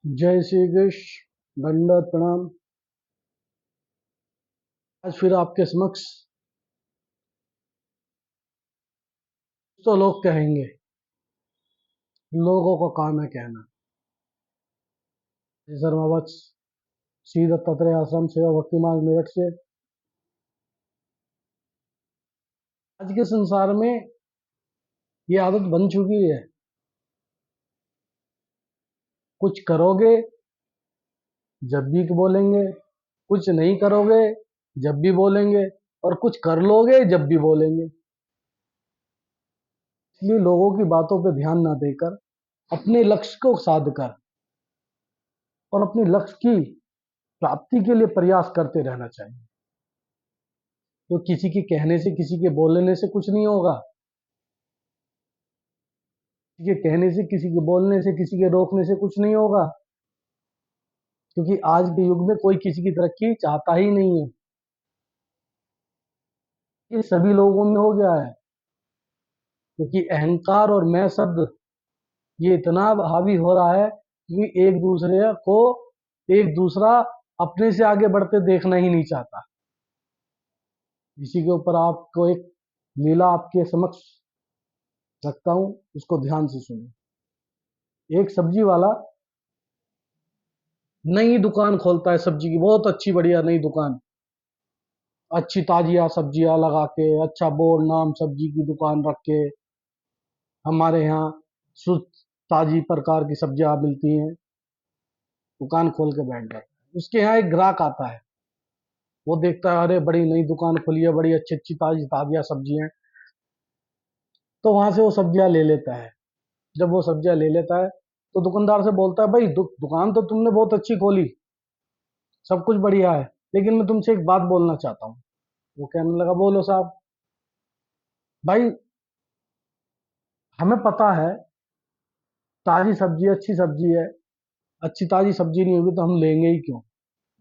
जय श्री कृष्ण। दंडवत प्रणाम। आज फिर आपके समक्ष तो लोग कहेंगे, लोगों का काम है कहना। शर्मावत श्री दत्तात्रेय आश्रम सेवा भक्ति मार्ग मेरठ से। आज के संसार में ये आदत बन चुकी है, कुछ करोगे जब भी बोलेंगे, कुछ नहीं करोगे जब भी बोलेंगे, और कुछ कर लोगे जब भी बोलेंगे। इसलिए लोगों की बातों पर ध्यान ना देकर अपने लक्ष्य को साध कर और अपने लक्ष्य की प्राप्ति के लिए प्रयास करते रहना चाहिए। तो किसी के कहने से, किसी के बोलने से कुछ नहीं होगा। किसी के कहने से, किसी के बोलने से, किसी के रोकने से कुछ नहीं होगा, क्योंकि आज के युग में कोई किसी की तरक्की चाहता ही नहीं है। ये सभी लोगों में हो गया है, क्योंकि अहंकार और मैं शब्द ये इतना हावी हो रहा है कि एक दूसरे को, एक दूसरा अपने से आगे बढ़ते देखना ही नहीं चाहता। इसी के ऊपर आपको एक लीला आपके समक्ष रखता हूं, उसको ध्यान से सुनिए। एक सब्जी वाला नई दुकान खोलता है सब्जी की, बहुत अच्छी बढ़िया नई दुकान, अच्छी ताजिया सब्जियां लगा के, अच्छा बोर्ड, नाम, सब्जी की दुकान रख के, हमारे यहाँ शुद्ध ताजी प्रकार की सब्जियां मिलती हैं, दुकान खोल के बैठ जाता है। उसके यहाँ एक ग्राहक आता है, वो देखता है अरे बड़ी नई दुकान खुली है, बड़ी अच्छी अच्छी ताजी ताजिया सब्जी हैं, तो वहां से वो सब्जियां ले लेता है। जब वो सब्जियां ले लेता है तो दुकानदार से बोलता है, भाई दुकान तो तुमने बहुत अच्छी खोली, सब कुछ बढ़िया है, लेकिन मैं तुमसे एक बात बोलना चाहता हूँ। वो कहने लगा, बोलो साहब। भाई, हमें पता है ताजी सब्जी अच्छी सब्जी है, अच्छी ताजी सब्जी नहीं होगी तो हम लेंगे ही क्यों।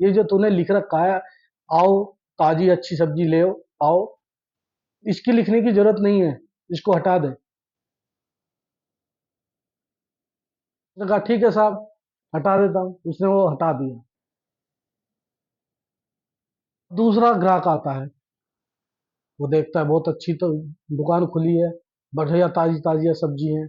ये जो तूने लिख रखा है, आओ ताजी अच्छी सब्जी ले आओ, इसकी लिखने की जरूरत नहीं है, इसको हटा दे। उसने कहा ठीक है साहब, हटा देता हूँ। उसने वो हटा दिया। दूसरा ग्राहक आता है, वो देखता है बहुत अच्छी तो दुकान खुली है, बढ़िया ताजी ताजी सब्जी है।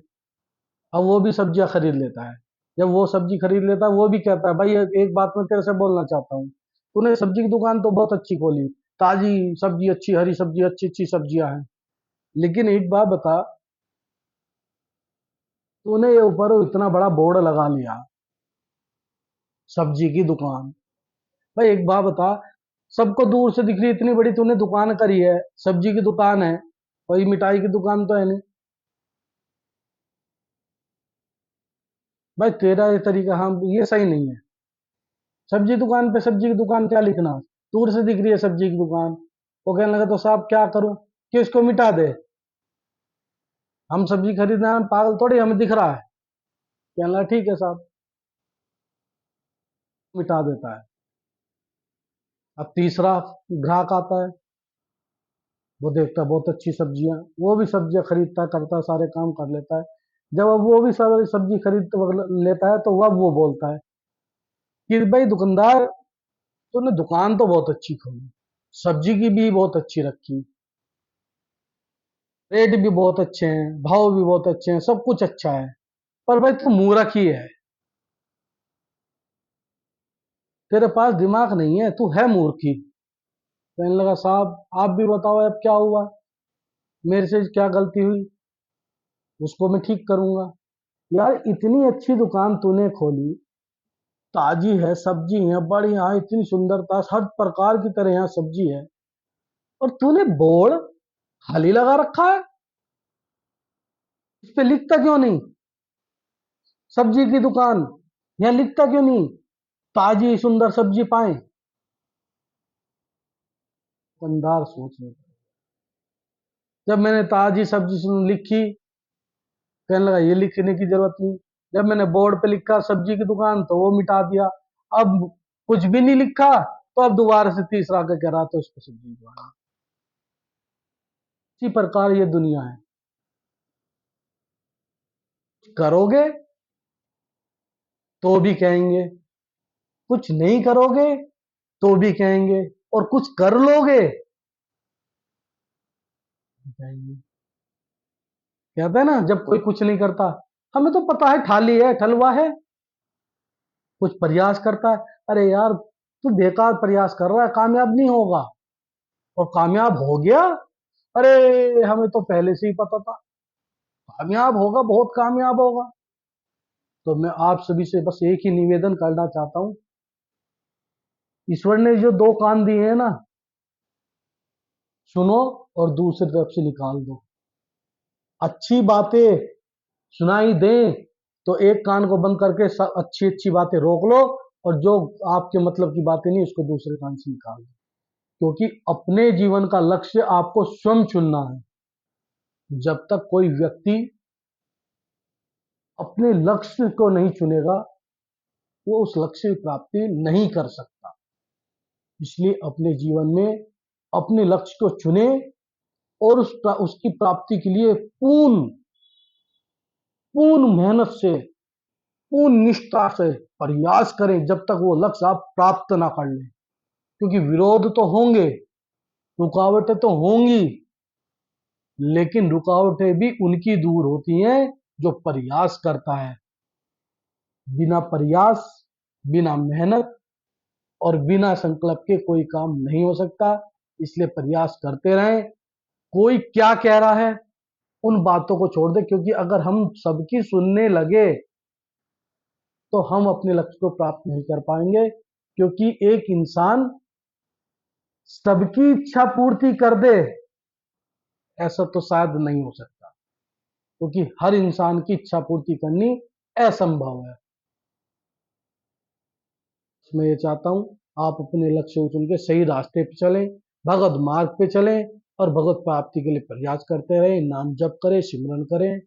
अब वो भी सब्जियां खरीद लेता है। जब वो सब्जी खरीद लेता है, वो भी कहता है, भाई एक बात मैं तेरे से बोलना चाहता हूँ, तूने सब्जी की दुकान तो बहुत अच्छी खोली, ताजी सब्जी अच्छी, हरी सब्जी अच्छी अच्छी सब्जियां हैं, लेकिन एक बात बता, तूने ये ऊपर इतना बड़ा बोर्ड लगा लिया, सब्जी की दुकान। भाई एक बात बता, सबको दूर से दिख रही इतनी बड़ी तूने दुकान करी है, सब्जी की दुकान है, कोई मिठाई की दुकान तो है नहीं। भाई तेरा ये तरीका, हम ये सही नहीं है। सब्जी दुकान पे सब्जी की दुकान क्या लिखना, दूर से दिख रही है सब्जी की दुकान। वो कहने लगा, तो साहब क्या करूं कि इसको मिटा दे, हम सब्जी खरीदना है, पागल थोड़ी, हमें दिख रहा है। कहने लगा ठीक है साहब, मिटा देता है। अब तीसरा ग्राहक आता है, वो देखता है बहुत अच्छी सब्जियां, वो भी सब्जियां खरीदता करता है, सारे काम कर लेता है। जब अब वो भी सारी सब्जी खरीद लेता है, तो वह वो बोलता है कि भाई दुकानदार, तूने दुकान तो बहुत अच्छी खोली, सब्जी की भी बहुत अच्छी रखी, रेट भी बहुत अच्छे हैं, भाव भी बहुत अच्छे हैं, सब कुछ अच्छा है, पर भाई तू मूर्ख ही है, तेरे पास दिमाग नहीं है, तू है मूर्ख ही। कहने लगा, साहब आप भी बताओ अब क्या हुआ, मेरे से क्या गलती हुई, उसको मैं ठीक करूंगा। यार इतनी अच्छी दुकान तूने खोली, ताजी है, सब्जी है बढ़िया, इतनी सुंदरता, हर प्रकार की तरह यहाँ सब्जी है, और तूने बोर्ड खाली लगा रखा है, इस पे लिखता क्यों नहीं सब्जी की दुकान, यहाँ लिखता क्यों नहीं ताजी सुंदर सब्जी पाए। दुकानदार सोच रहे, जब मैंने ताजी सब्जी लिखी, कहने लगा ये लिखने की जरूरत नहीं, जब मैंने बोर्ड पे लिखा सब्जी की दुकान तो वो मिटा दिया, अब कुछ भी नहीं लिखा, तो अब दोबारा से तीसरा आके कह रहा था उसको सब्जी की दुकान। इसी प्रकार ये दुनिया है, करोगे तो भी कहेंगे, कुछ नहीं करोगे तो भी कहेंगे, और कुछ कर लोगे तो कहेंगे। कहते हैं ना, जब कोई कुछ नहीं करता, हमें तो पता है ठाली है, ठलुआ है, कुछ प्रयास करता है, अरे यार तू बेकार प्रयास कर रहा है, कामयाब नहीं होगा, और कामयाब हो गया, अरे हमें तो पहले से ही पता था कामयाब होगा, बहुत कामयाब होगा। तो मैं आप सभी से बस एक ही निवेदन करना चाहता हूं, ईश्वर ने जो दो कान दिए हैं ना, सुनो और दूसरी तरफ से निकाल दो। अच्छी बातें सुनाई दें तो एक कान को बंद करके सब अच्छी अच्छी बातें रोक लो, और जो आपके मतलब की बातें नहीं उसको दूसरे कान से निकाल दो, क्योंकि अपने जीवन का लक्ष्य आपको स्वयं चुनना है। जब तक कोई व्यक्ति अपने लक्ष्य को नहीं चुनेगा, वो उस लक्ष्य की प्राप्ति नहीं कर सकता। इसलिए अपने जीवन में अपने लक्ष्य को चुने, और उसकी प्राप्ति के लिए पूर्ण पूर्ण मेहनत से, पूर्ण निष्ठा से प्रयास करें, जब तक वो लक्ष्य आप प्राप्त ना कर लें। क्योंकि विरोध तो होंगे, रुकावटें तो होंगी, लेकिन रुकावटें भी उनकी दूर होती हैं जो प्रयास करता है। बिना प्रयास, बिना मेहनत और बिना संकल्प के कोई काम नहीं हो सकता। इसलिए प्रयास करते रहें। कोई क्या कह रहा है उन बातों को छोड़ दे, क्योंकि अगर हम सबकी सुनने लगे तो हम अपने लक्ष्य को प्राप्त नहीं कर पाएंगे। क्योंकि एक इंसान सबकी इच्छा पूर्ति कर दे, ऐसा तो शायद नहीं हो सकता, क्योंकि हर इंसान की इच्छा पूर्ति करनी असंभव है। मैं ये चाहता हूं आप अपने लक्ष्य को चुन के सही रास्ते पे चलें, भगवत मार्ग पे चलें, और भगवत प्राप्ति के लिए प्रयास करते रहें, नाम जप करें, सिमरन करें।